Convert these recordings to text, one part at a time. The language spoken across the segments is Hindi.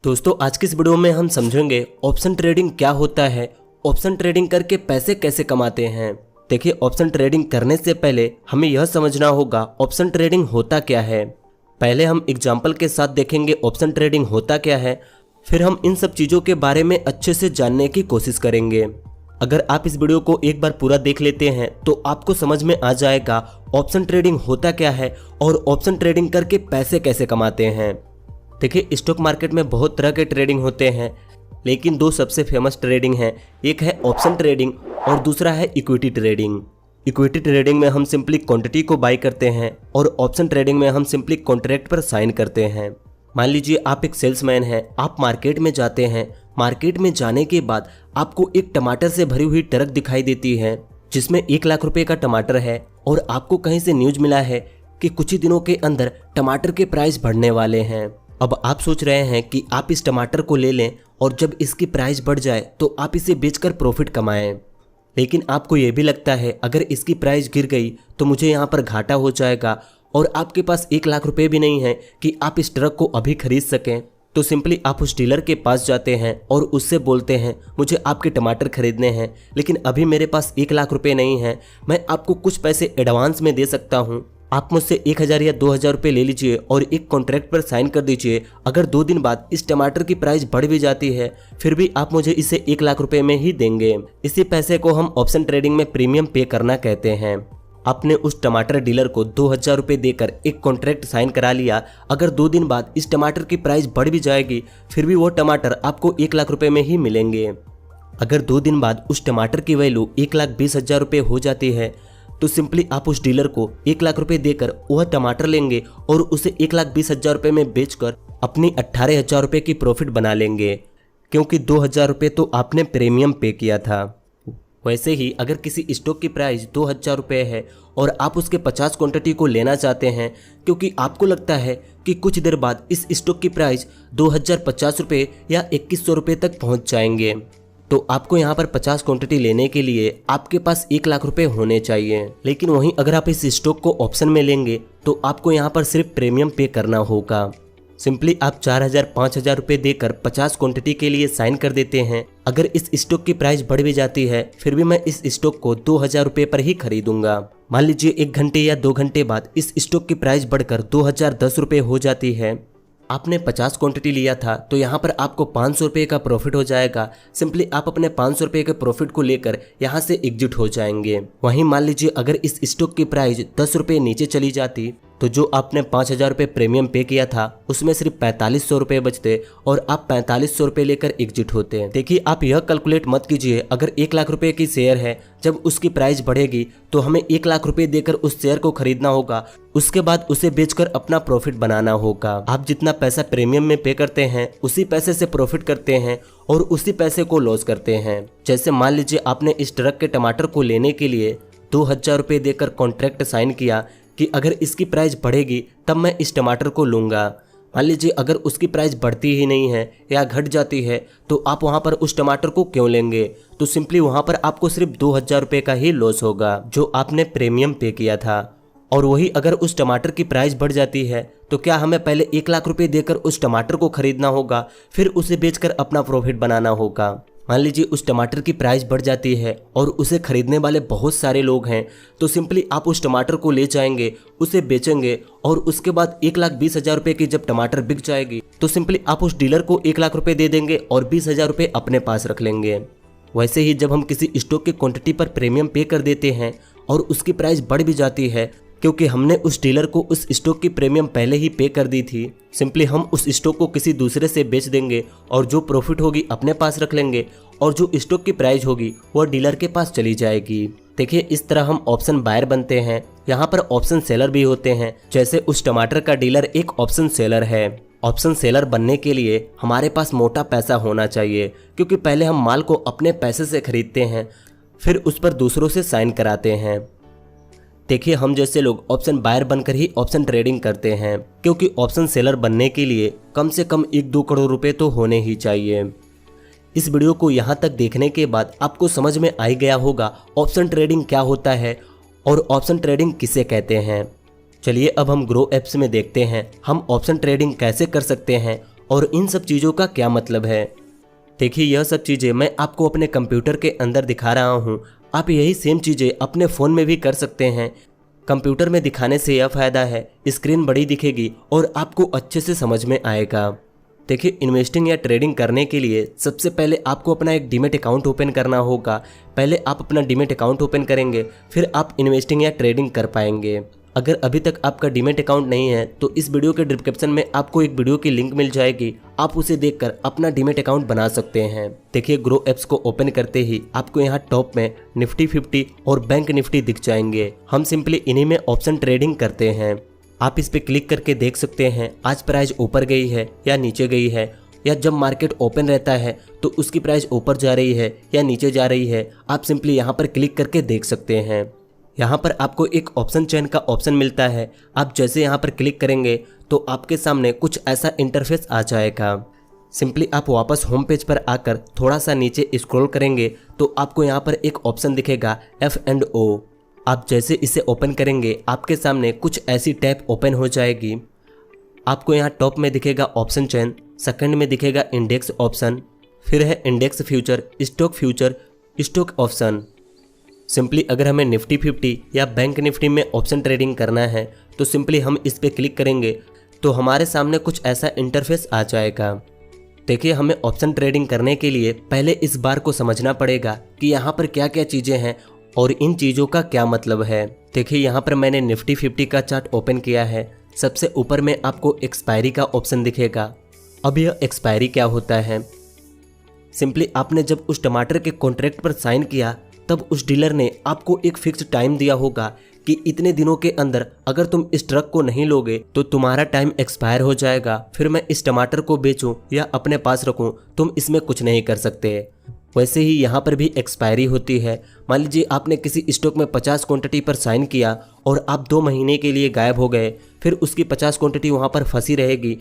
दोस्तों आज की इस वीडियो में हम समझेंगे ऑप्शन ट्रेडिंग क्या होता है, ऑप्शन ट्रेडिंग करके पैसे कैसे कमाते हैं। देखिए, ऑप्शन ट्रेडिंग करने से पहले हमें यह समझना होगा ऑप्शन ट्रेडिंग होता क्या है। पहले हम एग्जाम्पल के साथ देखेंगे ऑप्शन ट्रेडिंग होता क्या है, फिर हम इन सब चीज़ों के बारे में अच्छे से जानने की कोशिश करेंगे। अगर आप इस वीडियो को एक बार पूरा देख लेते हैं तो आपको समझ में आ जाएगा ऑप्शन ट्रेडिंग होता क्या है और ऑप्शन ट्रेडिंग करके पैसे कैसे कमाते हैं। देखिए, स्टॉक मार्केट में बहुत तरह के ट्रेडिंग होते हैं, लेकिन दो सबसे फेमस ट्रेडिंग हैं। एक है ऑप्शन ट्रेडिंग और दूसरा है इक्विटी ट्रेडिंग। इक्विटी ट्रेडिंग में हम सिंपली क्वांटिटी को बाई करते हैं और ऑप्शन ट्रेडिंग में हम सिंपली कॉन्ट्रैक्ट पर साइन करते हैं। मान लीजिए आप एक सेल्समैन हैं, आप मार्केट में जाते हैं। मार्केट में जाने के बाद आपको एक टमाटर से भरी हुई ट्रक दिखाई देती है जिसमें 1 लाख रुपए का टमाटर है और आपको कहीं से न्यूज मिला है कि कुछ ही दिनों के अंदर टमाटर के प्राइस बढ़ने वाले हैं। अब आप सोच रहे हैं कि आप इस टमाटर को ले लें और जब इसकी प्राइस बढ़ जाए तो आप इसे बेचकर प्रॉफिट कमाएं। लेकिन आपको ये भी लगता है अगर इसकी प्राइस गिर गई तो मुझे यहाँ पर घाटा हो जाएगा और आपके पास 1 लाख रुपए भी नहीं है कि आप इस ट्रक को अभी खरीद सकें। तो सिंपली आप उस डीलर के पास जाते हैं और उससे बोलते हैं मुझे आपके टमाटर खरीदने हैं, लेकिन अभी मेरे पास 1 लाख रुपए नहीं है, मैं आपको कुछ पैसे एडवांस में दे सकता हूँ। आप मुझसे 1000 या 2000 रुपये ले लीजिए और एक कॉन्ट्रैक्ट पर साइन कर दीजिए। अगर 2 दिन बाद इस टमाटर की प्राइस बढ़ भी जाती है फिर भी आप मुझे इसे 1 लाख रुपए में ही देंगे। इसी पैसे को हम ऑप्शन ट्रेडिंग में प्रीमियम पे करना कहते हैं। आपने उस टमाटर डीलर को 2000 रुपये देकर एक कॉन्ट्रैक्ट साइन करा लिया। अगर 2 दिन बाद इस टमाटर की प्राइस बढ़ भी जाएगी फिर भी वो टमाटर आपको 1 लाख रुपए में ही मिलेंगे। अगर 2 दिन बाद उस टमाटर की वैल्यू 1,20,000 रुपये हो जाती है तो सिंपली आप उस डीलर को 1 लाख रुपए देकर वह टमाटर लेंगे और उसे 1,20,000 रुपये में बेचकर अपनी 18,000 रुपये की प्रॉफिट बना लेंगे, क्योंकि 2,000 रुपये तो आपने प्रीमियम पे किया था। वैसे ही अगर किसी स्टॉक की प्राइस 2,000 रुपये है और आप उसके 50 क्वांटिटी को लेना चाहते हैं क्योंकि आपको लगता है कि कुछ देर बाद इस स्टॉक की प्राइस 2,050 रुपये या 2,100 रुपये तक पहुँच जाएंगे, तो आपको यहाँ पर 50 क्वांटिटी लेने के लिए आपके पास 1 लाख रुपए होने चाहिए। लेकिन वहीं अगर आप इस स्टॉक को ऑप्शन में लेंगे तो आपको यहाँ पर सिर्फ प्रीमियम पे करना होगा। सिंपली आप 4,000-5,000 रुपये देकर 50 क्वांटिटी के लिए साइन कर देते हैं। अगर इस स्टॉक की प्राइस बढ़ भी जाती है फिर भी मैं इस स्टॉक को 2,000 रुपये पर ही खरीदूंगा। मान लीजिए 1 घंटे या 2 घंटे बाद इस स्टॉक की प्राइस बढ़कर 2,010 रुपये हो जाती है। आपने 50 क्वांटिटी लिया था तो यहाँ पर आपको 500 रुपये का प्रॉफिट हो जाएगा। सिंपली आप अपने 500 रुपये के प्रॉफिट को लेकर यहाँ से एग्जिट हो जाएंगे। वहीं मान लीजिए अगर इस स्टॉक की प्राइस 10 रुपये नीचे चली जाती तो जो आपने 5,000 रुपये प्रीमियम पे किया था उसमें सिर्फ 4,500 रुपये बचते और आप 4,500 रुपये लेकर एग्जिट होते। देखिए, आप यह कैलकुलेट मत कीजिए अगर 1 लाख रुपए की शेयर है, जब उसकी प्राइस बढ़ेगी तो हमें 1 लाख रुपए देकर उस शेयर को खरीदना होगा, उसके बाद उसे बेचकर अपना प्रॉफिट बनाना होगा। आप जितना पैसा प्रीमियम में पे करते हैं उसी पैसे से प्रॉफिट करते हैं और उसी पैसे को लॉस करते हैं। जैसे मान लीजिए आपने इस ट्रक के टमाटर को लेने के लिए 2,000 रुपये देकर कॉन्ट्रैक्ट साइन किया कि अगर इसकी प्राइस बढ़ेगी तब मैं इस टमाटर को लूँगा। मान लीजिए अगर उसकी प्राइस बढ़ती ही नहीं है या घट जाती है तो आप वहाँ पर उस टमाटर को क्यों लेंगे? तो सिंपली वहाँ पर आपको सिर्फ 2,000 रुपये का ही लॉस होगा जो आपने प्रीमियम पे किया था। और वही अगर उस टमाटर की प्राइस बढ़ जाती है तो क्या हमें पहले 1 लाख रुपये देकर उस टमाटर को खरीदना होगा, फिर उसे बेचकर अपना प्रॉफिट बनाना होगा? मान लीजिए उस टमाटर की प्राइस बढ़ जाती है और उसे खरीदने वाले बहुत सारे लोग हैं, तो सिंपली आप उस टमाटर को ले जाएंगे, उसे बेचेंगे और उसके बाद 1,20,000 रुपये की जब टमाटर बिक जाएगी तो सिंपली आप उस डीलर को 1 लाख रुपये दे देंगे और 20,000 रुपये अपने पास रख लेंगे। वैसे ही जब हम किसी स्टॉक की क्वांटिटी पर प्रीमियम पे कर देते हैं और उसकी प्राइस बढ़ भी जाती है क्योंकि हमने उस डीलर को उस स्टॉक की प्रीमियम पहले ही पे कर दी थी, सिंपली हम उस स्टॉक को किसी दूसरे से बेच देंगे और जो प्रॉफिट होगी अपने पास रख लेंगे और जो स्टॉक की प्राइस होगी वह डीलर के पास चली जाएगी। देखिए, इस तरह हम ऑप्शन बायर बनते हैं। यहाँ पर ऑप्शन सेलर भी होते हैं, जैसे उस टमाटर का डीलर एक ऑप्शन सेलर है। ऑप्शन सेलर बनने के लिए हमारे पास मोटा पैसा होना चाहिए, क्योंकि पहले हम माल को अपने पैसे से खरीदते हैं फिर उस पर दूसरों से साइन कराते हैं। देखिए, हम जैसे लोग ऑप्शन बायर बनकर ही ऑप्शन ट्रेडिंग करते हैं, क्योंकि ऑप्शन सेलर बनने के लिए कम से कम 1-2 करोड़ रुपए तो होने ही चाहिए। इस वीडियो को यहाँ तक देखने के बाद आपको समझ में आ ही गया होगा ऑप्शन ट्रेडिंग क्या होता है और ऑप्शन ट्रेडिंग किसे कहते हैं। चलिए अब हम ग्रो एप्स में देखते हैं हम ऑप्शन ट्रेडिंग कैसे कर सकते हैं और इन सब चीज़ों का क्या मतलब है। देखिए यह सब चीज़ें मैं आपको अपने कंप्यूटर के अंदर दिखा रहा हूँ। आप यही सेम चीज़ें अपने फ़ोन में भी कर सकते हैं। कंप्यूटर में दिखाने से यह फ़ायदा है, स्क्रीन बड़ी दिखेगी और आपको अच्छे से समझ में आएगा। देखिए इन्वेस्टिंग या ट्रेडिंग करने के लिए सबसे पहले आपको अपना एक डीमैट अकाउंट ओपन करना होगा। पहले आप अपना डीमैट अकाउंट ओपन करेंगे, फिर आप इन्वेस्टिंग या ट्रेडिंग कर पाएंगे। अगर अभी तक आपका डीमैट अकाउंट नहीं है तो इस वीडियो के डिस्क्रिप्शन में आपको एक वीडियो की लिंक मिल जाएगी, आप उसे देखकर अपना डीमैट अकाउंट बना सकते हैं। देखिए ग्रो एप्स को ओपन करते ही आपको यहाँ टॉप में निफ्टी 50 और बैंक निफ्टी दिख जाएंगे। हम सिंपली इन्हीं में ऑप्शन ट्रेडिंग करते हैं। आप इस पे क्लिक करके देख सकते हैं आज प्राइस ऊपर गई है या नीचे गई है, या जब मार्केट ओपन रहता है तो उसकी प्राइस ऊपर जा रही है या नीचे जा रही है। आप सिंपली यहाँ पर क्लिक करके देख सकते हैं। यहाँ पर आपको एक ऑप्शन चेन का ऑप्शन मिलता है। आप जैसे यहाँ पर क्लिक करेंगे तो आपके सामने कुछ ऐसा इंटरफेस आ जाएगा। सिंपली आप वापस होम पेज पर आकर थोड़ा सा नीचे स्क्रॉल करेंगे तो आपको यहाँ पर एक ऑप्शन दिखेगा F&O। आप जैसे इसे ओपन करेंगे आपके सामने कुछ ऐसी टैब ओपन हो जाएगी। आपको यहाँ टॉप में दिखेगा ऑप्शन चेन, सेकंड में दिखेगा इंडेक्स ऑप्शन, फिर है index future, stock option. Simply अगर हमें निफ्टी 50 या बैंक निफ्टी में ऑप्शन ट्रेडिंग करना है तो सिंपली हम इस पर क्लिक करेंगे तो हमारे सामने कुछ ऐसा इंटरफेस आ जाएगा। देखिए हमें ऑप्शन ट्रेडिंग करने के लिए पहले इस बार को समझना पड़ेगा कि यहाँ पर क्या क्या चीज़ें हैं और इन चीज़ों का क्या मतलब है। देखिए यहाँ पर मैंने निफ्टी 50 का चार्ट ओपन किया है। सबसे ऊपर में आपको एक्सपायरी का ऑप्शन दिखेगा। अब यह एक्सपायरी क्या होता है, सिंपली आपने जब उस टमाटर के कॉन्ट्रैक्ट पर साइन किया तब उस डीलर ने आपको एक फिक्स टाइम दिया होगा कि इतने दिनों के अंदर अगर तुम इस ट्रक को नहीं लोगे तो तुम्हारा टाइम एक्सपायर हो जाएगा, फिर मैं इस टमाटर को बेचूं या अपने पास रखूं, तुम इसमें कुछ नहीं कर सकते। वैसे ही यहाँ पर भी एक्सपायरी होती है। मान लीजिए आपने किसी स्टॉक में 50 क्वांटिटी पर साइन किया और आप 2 महीने के लिए गायब हो गए, फिर उसकी 50 क्वांटिटी वहाँ पर फंसी रहेगी।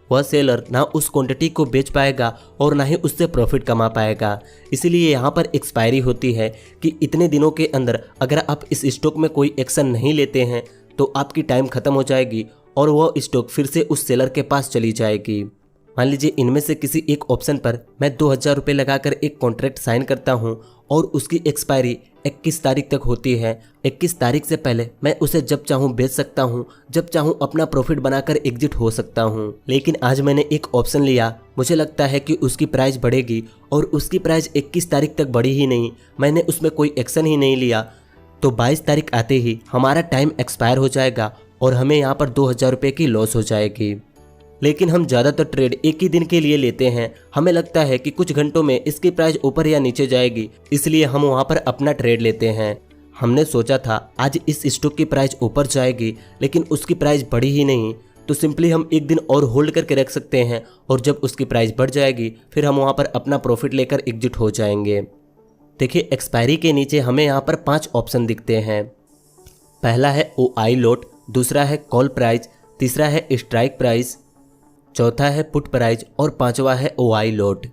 वह सेलर ना उस क्वांटिटी को बेच पाएगा और ना ही उससे प्रॉफिट कमा पाएगा। इसीलिए यहाँ पर एक्सपायरी होती है कि इतने दिनों के अंदर अगर आप इस स्टॉक में कोई एक्शन नहीं लेते हैं तो आपकी टाइम ख़त्म हो जाएगी और वह स्टॉक फिर से उस सेलर के पास चली जाएगी। मान लीजिए इनमें से किसी एक ऑप्शन पर मैं 2000 रुपये लगाकर एक कॉन्ट्रैक्ट साइन करता हूं और उसकी एक्सपायरी 21 तारीख तक होती है। 21 तारीख से पहले मैं उसे जब चाहूं बेच सकता हूं, जब चाहूं अपना प्रॉफिट बनाकर एग्जिट हो सकता हूं। लेकिन आज मैंने एक ऑप्शन लिया, मुझे लगता है कि उसकी प्राइस बढ़ेगी और उसकी प्राइस 21 तारीख तक बढ़ी ही नहीं, मैंने उसमें कोई एक्शन ही नहीं लिया, तो 22 तारीख आते ही हमारा टाइम एक्सपायर हो जाएगा और हमें यहाँ पर 2000 रुपये की लॉस हो जाएगी। लेकिन हम ज़्यादातर ट्रेड एक ही दिन के लिए लेते हैं। हमें लगता है कि कुछ घंटों में इसकी प्राइस ऊपर या नीचे जाएगी, इसलिए हम वहाँ पर अपना ट्रेड लेते हैं। हमने सोचा था आज इस स्टॉक की प्राइस ऊपर जाएगी, लेकिन उसकी प्राइस बढ़ी ही नहीं, तो सिंपली हम एक दिन और होल्ड करके रख सकते हैं और जब उसकी प्राइस बढ़ जाएगी फिर हम वहाँ पर अपना प्रॉफिट लेकर एग्जिट हो जाएंगे। देखिए एक्सपायरी के नीचे हमें यहाँ पर 5 ऑप्शन दिखते हैं। पहला है OI लोट, दूसरा है कॉल प्राइस, तीसरा है स्ट्राइक प्राइस, चौथा है पुट प्राइस और पांचवा है OI लोट।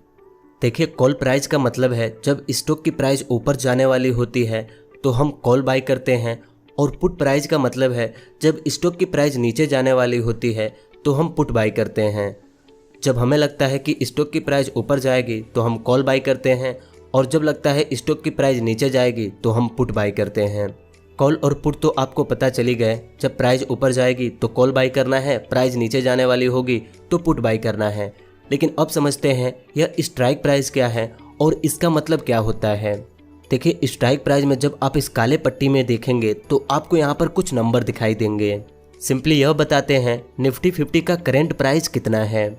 देखिए कॉल प्राइस का मतलब है जब स्टॉक की प्राइस ऊपर जाने वाली होती है तो हम कॉल बाई करते हैं, और पुट प्राइस का मतलब है जब स्टॉक की प्राइस नीचे जाने वाली होती है तो हम पुट बाई करते हैं। जब हमें लगता है कि स्टॉक की प्राइस ऊपर जाएगी तो हम कॉल बाई करते हैं, और जब लगता है स्टॉक की प्राइस नीचे जाएगी तो हम पुट बाई करते हैं। कॉल और पुट तो आपको पता चली गए, जब प्राइस ऊपर जाएगी तो कॉल बाई करना है, प्राइस नीचे जाने वाली होगी तो पुट बाई करना है। लेकिन अब समझते हैं यह स्ट्राइक प्राइस क्या है और इसका मतलब क्या होता है। देखिए स्ट्राइक प्राइस में जब आप इस काले पट्टी में देखेंगे तो आपको यहाँ पर कुछ नंबर दिखाई देंगे। सिंपली यह बताते हैं निफ्टी 50 का करेंट प्राइस कितना है।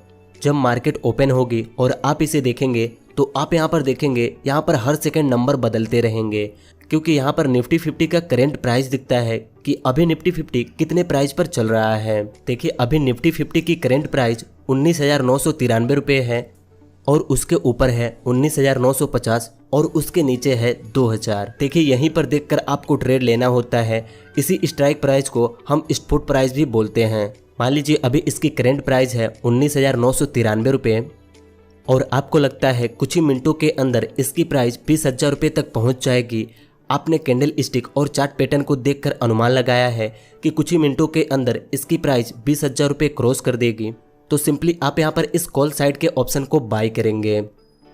जब मार्केट ओपन होगी और आप इसे देखेंगे तो आप यहाँ पर देखेंगे यहाँ पर हर सेकंड नंबर बदलते रहेंगे, क्योंकि यहाँ पर निफ्टी 50 का करेंट प्राइस दिखता है कि अभी निफ्टी 50 कितने प्राइस पर चल रहा है। देखिए अभी निफ्टी 50 की करेंट प्राइस 19,993 रुपये है और उसके ऊपर है 19,950 और उसके नीचे है 2,000। देखिए यहीं पर देखकर आपको ट्रेड लेना होता है। इसी स्ट्राइक प्राइस को हम स्पॉट प्राइस भी बोलते हैं। मान लीजिए अभी इसकी करेंट प्राइस है 19,993 रुपये और आपको लगता है कुछ ही मिनटों के अंदर इसकी प्राइस 20,000 रुपये तक पहुंच जाएगी। आपने कैंडल स्टिक और चार्ट पैटर्न को देखकर अनुमान लगाया है कि कुछ ही मिनटों के अंदर इसकी प्राइस 20,000 रुपये क्रॉस कर देगी। तो सिंपली आप यहाँ पर इस कॉल साइड के ऑप्शन को बाय करेंगे।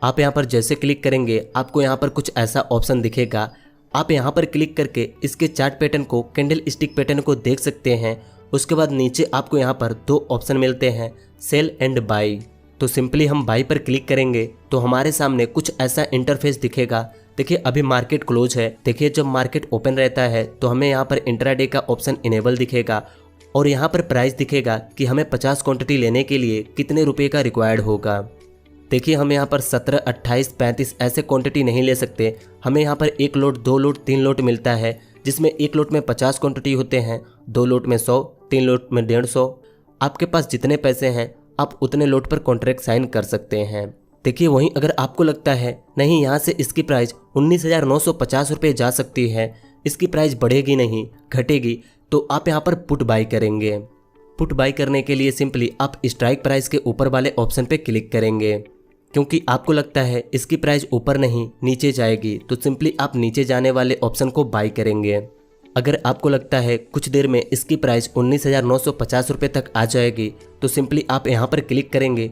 आप यहाँ पर जैसे क्लिक करेंगे आपको यहाँ पर कुछ ऐसा ऑप्शन दिखेगा। आप यहाँ पर क्लिक करके इसके चार्ट पैटर्न को, कैंडल स्टिक पैटर्न को देख सकते हैं। उसके बाद नीचे आपको यहाँ पर दो ऑप्शन मिलते हैं, सेल एंड बाई। तो सिंपली हम बाई पर क्लिक करेंगे तो हमारे सामने कुछ ऐसा इंटरफेस दिखेगा। देखिए अभी मार्केट क्लोज है। देखिए जब मार्केट ओपन रहता है तो हमें यहाँ पर इंट्राडे का ऑप्शन इनेबल दिखेगा और यहाँ पर प्राइस दिखेगा कि हमें 50 क्वांटिटी लेने के लिए कितने रुपए का रिक्वायर्ड होगा। देखिए हम यहाँ पर 17, 28, 35 ऐसे क्वांटिटी नहीं ले सकते। हमें यहाँ पर 1 लोट, 2 लोट, 3 लोट मिलता है, जिसमें 1 लोट में 50 क्वांटिटी होते हैं, 2 लोट में 100, 3 लोट में 150। आपके पास जितने पैसे हैं आप उतने लोट पर कॉन्ट्रैक्ट साइन कर सकते हैं। देखिए वहीं अगर आपको लगता है नहीं यहाँ से इसकी प्राइस 19,950 रुपये जा सकती है, इसकी प्राइस बढ़ेगी नहीं घटेगी, तो आप यहाँ पर पुट बाई करेंगे। पुट बाई करने के लिए सिंपली आप स्ट्राइक प्राइस के ऊपर वाले ऑप्शन पे क्लिक करेंगे। क्योंकि आपको लगता है इसकी प्राइस ऊपर नहीं नीचे जाएगी तो सिंपली आप नीचे जाने वाले ऑप्शन को बाई करेंगे। अगर आपको लगता है कुछ देर में इसकी प्राइस 19,950 रुपये तक आ जाएगी तो सिंपली आप यहाँ पर क्लिक करेंगे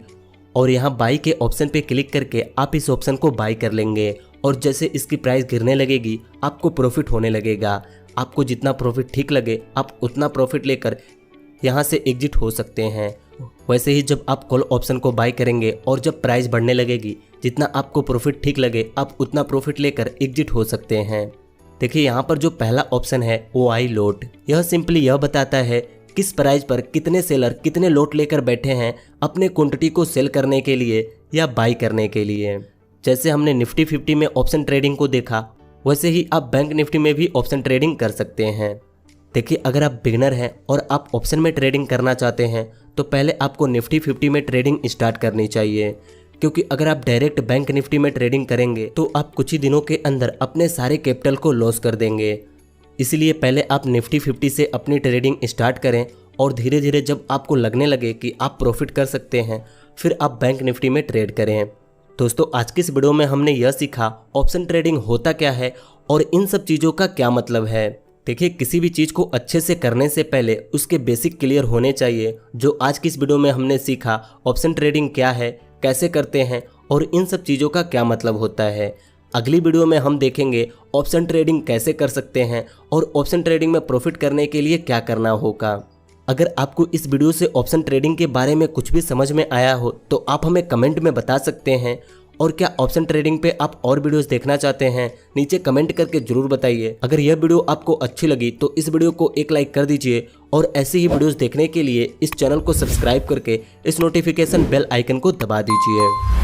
और यहाँ बाई के ऑप्शन पे क्लिक करके आप इस ऑप्शन को बाई कर लेंगे। और जैसे इसकी प्राइस गिरने लगेगी आपको प्रॉफिट होने लगेगा। आपको जितना प्रॉफिट ठीक लगे आप उतना प्रॉफिट लेकर यहाँ से एग्जिट हो सकते हैं। वैसे ही जब आप कॉल ऑप्शन को बाय करेंगे और जब प्राइस बढ़ने लगेगी, जितना आपको प्रॉफिट ठीक लगे आप उतना प्रॉफिट लेकर एग्जिट हो सकते हैं। देखिए यहाँ पर जो पहला ऑप्शन है OI लोट, यह सिंपली यह बताता है किस प्राइस पर कितने सेलर कितने लोट लेकर बैठे हैं अपने क्वांटिटी को सेल करने के लिए या बाई करने के लिए। जैसे हमने निफ्टी 50 में ऑप्शन ट्रेडिंग को देखा, वैसे ही आप बैंक निफ्टी में भी ऑप्शन ट्रेडिंग कर सकते हैं। देखिए अगर आप बिगनर हैं और आप ऑप्शन में ट्रेडिंग करना चाहते हैं तो पहले आपको निफ्टी 50 में ट्रेडिंग स्टार्ट करनी चाहिए, क्योंकि अगर आप डायरेक्ट बैंक निफ्टी में ट्रेडिंग करेंगे तो आप कुछ ही दिनों के अंदर अपने सारे कैपिटल को लॉस कर देंगे। इसलिए पहले आप निफ्टी 50 से अपनी ट्रेडिंग स्टार्ट करें और धीरे धीरे जब आपको लगने लगे कि आप प्रॉफिट कर सकते हैं फिर आप बैंक निफ्टी में ट्रेड करें। दोस्तों आज की इस वीडियो में हमने यह सीखा ऑप्शन ट्रेडिंग होता क्या है और इन सब चीज़ों का क्या मतलब है। देखिए किसी भी चीज़ को अच्छे से करने से पहले उसके बेसिक क्लियर होने चाहिए। जो आज की इस वीडियो में हमने सीखा ऑप्शन ट्रेडिंग क्या है, कैसे करते हैं और इन सब चीज़ों का क्या मतलब होता है। अगली वीडियो में हम देखेंगे ऑप्शन ट्रेडिंग कैसे कर सकते हैं और ऑप्शन ट्रेडिंग में प्रॉफिट करने के लिए क्या करना होगा। अगर आपको इस वीडियो से ऑप्शन ट्रेडिंग के बारे में कुछ भी समझ में आया हो तो आप हमें कमेंट में बता सकते हैं। और क्या ऑप्शन ट्रेडिंग पे आप और वीडियोस देखना चाहते हैं, नीचे कमेंट करके जरूर बताइए। अगर यह वीडियो आपको अच्छी लगी तो इस वीडियो को एक लाइक कर दीजिए और ऐसे ही वीडियोस देखने के लिए इस चैनल को सब्सक्राइब करके इस नोटिफिकेशन बेल आइकन को दबा दीजिए।